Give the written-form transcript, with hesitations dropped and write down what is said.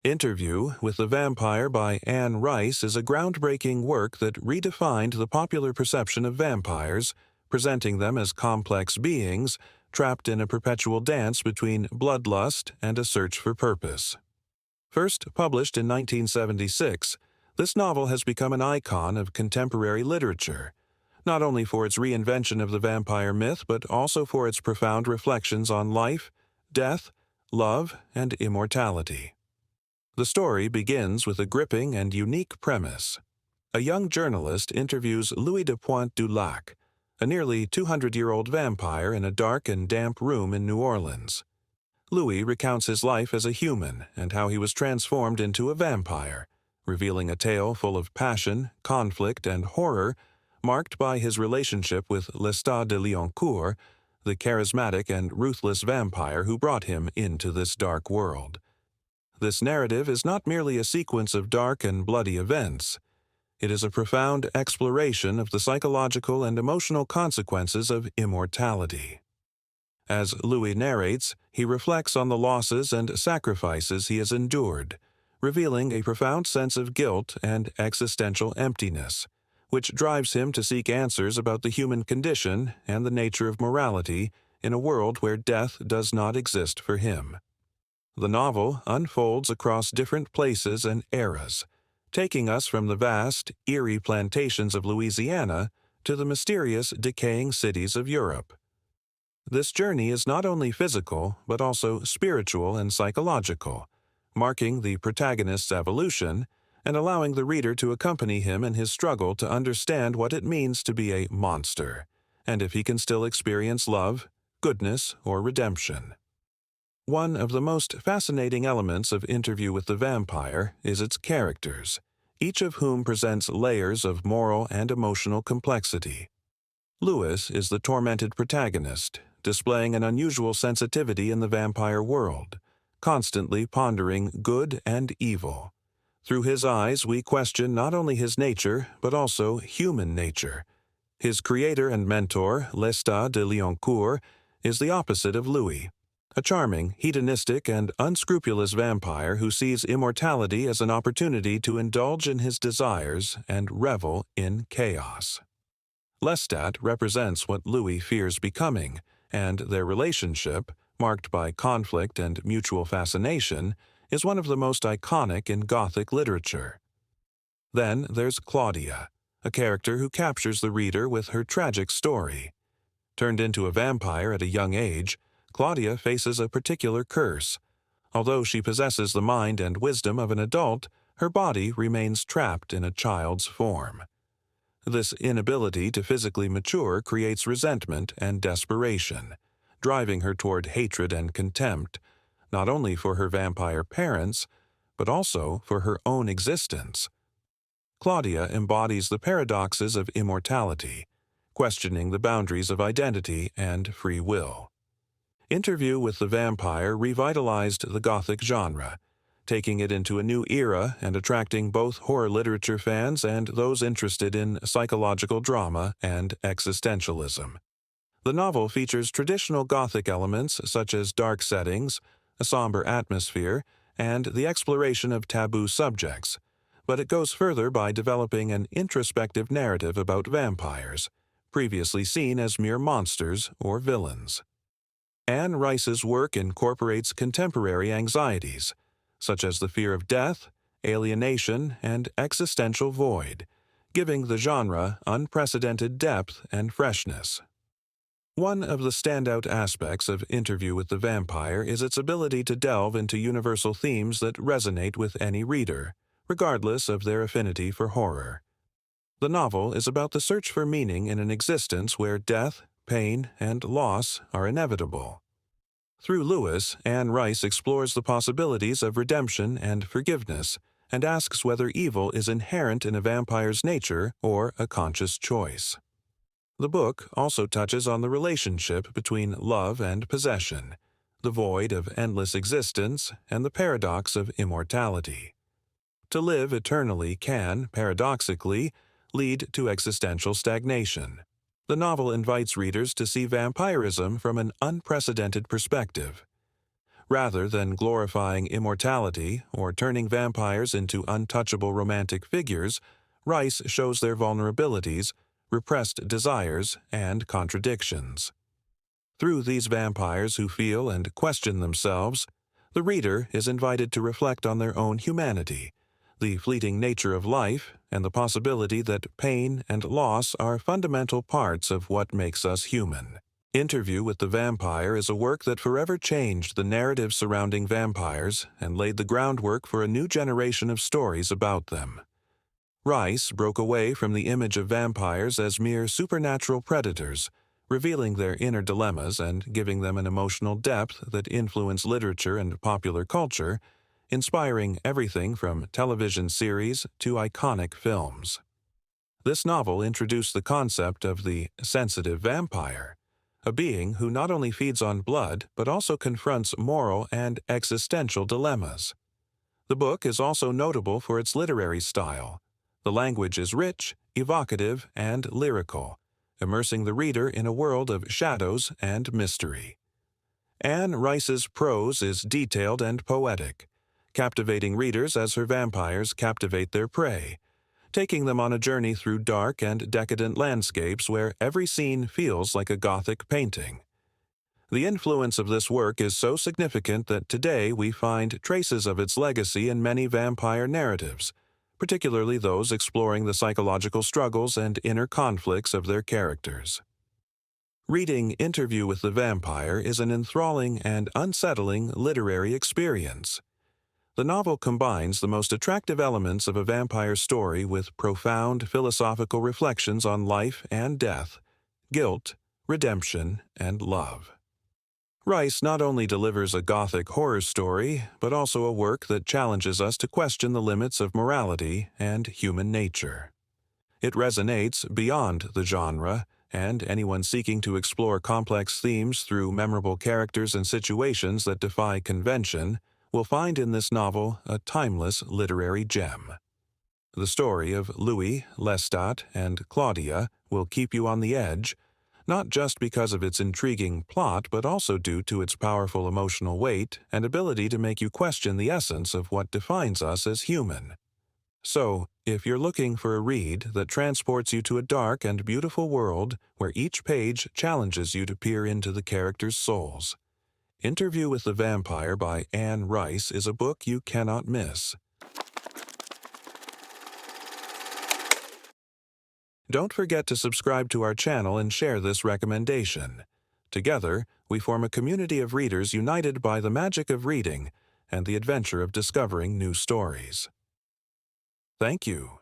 Interview with the Vampire by Anne Rice is a groundbreaking work that redefined the popular perception of vampires, presenting them as complex beings trapped in a perpetual dance between bloodlust and a search for purpose. First published in 1976, this novel has become an icon of contemporary literature, not only for its reinvention of the vampire myth but also for its profound reflections on life, death, love, and immortality. The story begins with a gripping and unique premise. A young journalist interviews Louis de Pointe du Lac, a nearly 200-year-old vampire in a dark and damp room in New Orleans. Louis recounts his life as a human and how he was transformed into a vampire, revealing a tale full of passion, conflict, and horror, marked by his relationship with Lestat de Liancourt, the charismatic and ruthless vampire who brought him into this dark world. This narrative is not merely a sequence of dark and bloody events. It is a profound exploration of the psychological and emotional consequences of immortality. As Louis narrates, he reflects on the losses and sacrifices he has endured, revealing a profound sense of guilt and existential emptiness, which drives him to seek answers about the human condition and the nature of morality in a world where death does not exist for him. The novel unfolds across different places and eras, taking us from the vast, eerie plantations of Louisiana to the mysterious, decaying cities of Europe. This journey is not only physical, but also spiritual and psychological, marking the protagonist's evolution and allowing the reader to accompany him in his struggle to understand what it means to be a monster, and if he can still experience love, goodness, or redemption. One of the most fascinating elements of Interview with the Vampire is its characters, each of whom presents layers of moral and emotional complexity. Louis is the tormented protagonist, displaying an unusual sensitivity in the vampire world, constantly pondering good and evil. Through his eyes, we question not only his nature, but also human nature. His creator and mentor, Lestat de Liancourt, is the opposite of Louis, a charming, hedonistic, and unscrupulous vampire who sees immortality as an opportunity to indulge in his desires and revel in chaos. Lestat represents what Louis fears becoming, and their relationship, marked by conflict and mutual fascination, is one of the most iconic in Gothic literature. Then there's Claudia, a character who captures the reader with her tragic story. Turned into a vampire at a young age, Claudia faces a particular curse. Although she possesses the mind and wisdom of an adult, her body remains trapped in a child's form. This inability to physically mature creates resentment and desperation, driving her toward hatred and contempt, not only for her vampire parents, but also for her own existence. Claudia embodies the paradoxes of immortality, questioning the boundaries of identity and free will. Interview with the Vampire revitalized the Gothic genre, taking it into a new era and attracting both horror literature fans and those interested in psychological drama and existentialism. The novel features traditional Gothic elements such as dark settings, a somber atmosphere, and the exploration of taboo subjects, but it goes further by developing an introspective narrative about vampires, previously seen as mere monsters or villains. Anne Rice's work incorporates contemporary anxieties, such as the fear of death, alienation, and existential void, giving the genre unprecedented depth and freshness. One of the standout aspects of Interview with the Vampire is its ability to delve into universal themes that resonate with any reader, regardless of their affinity for horror. The novel is about the search for meaning in an existence where death, pain, and loss are inevitable. Through Louis, Anne Rice explores the possibilities of redemption and forgiveness, and asks whether evil is inherent in a vampire's nature or a conscious choice. The book also touches on the relationship between love and possession, the void of endless existence, and the paradox of immortality. To live eternally can, paradoxically, lead to existential stagnation. The novel invites readers to see vampirism from an unprecedented perspective. Rather than glorifying immortality or turning vampires into untouchable romantic figures, Rice shows their vulnerabilities, repressed desires, and contradictions. Through these vampires who feel and question themselves, the reader is invited to reflect on their own humanity, the fleeting nature of life, and the possibility that pain and loss are fundamental parts of what makes us human. Interview with the Vampire is a work that forever changed the narrative surrounding vampires and laid the groundwork for a new generation of stories about them. Rice broke away from the image of vampires as mere supernatural predators, revealing their inner dilemmas and giving them an emotional depth that influenced literature and popular culture, inspiring everything from television series to iconic films. This novel introduced the concept of the sensitive vampire, a being who not only feeds on blood but also confronts moral and existential dilemmas. The book is also notable for its literary style. The language is rich, evocative, and lyrical, immersing the reader in a world of shadows and mystery. Anne Rice's prose is detailed and poetic, captivating readers as her vampires captivate their prey, taking them on a journey through dark and decadent landscapes where every scene feels like a Gothic painting. The influence of this work is so significant that today we find traces of its legacy in many vampire narratives, particularly those exploring the psychological struggles and inner conflicts of their characters. Reading Interview with the Vampire is an enthralling and unsettling literary experience. The novel combines the most attractive elements of a vampire story with profound philosophical reflections on life and death, guilt, redemption, and love. Rice not only delivers a Gothic horror story, but also a work that challenges us to question the limits of morality and human nature. It resonates beyond the genre, and anyone seeking to explore complex themes through memorable characters and situations that defy convention will find in this novel a timeless literary gem. The story of Louis, Lestat, and Claudia will keep you on the edge, not just because of its intriguing plot, but also due to its powerful emotional weight and ability to make you question the essence of what defines us as human. So, if you're looking for a read that transports you to a dark and beautiful world where each page challenges you to peer into the characters' souls, Interview with the Vampire by Anne Rice is a book you cannot miss. Don't forget to subscribe to our channel and share this recommendation. Together, we form a community of readers united by the magic of reading and the adventure of discovering new stories. Thank you.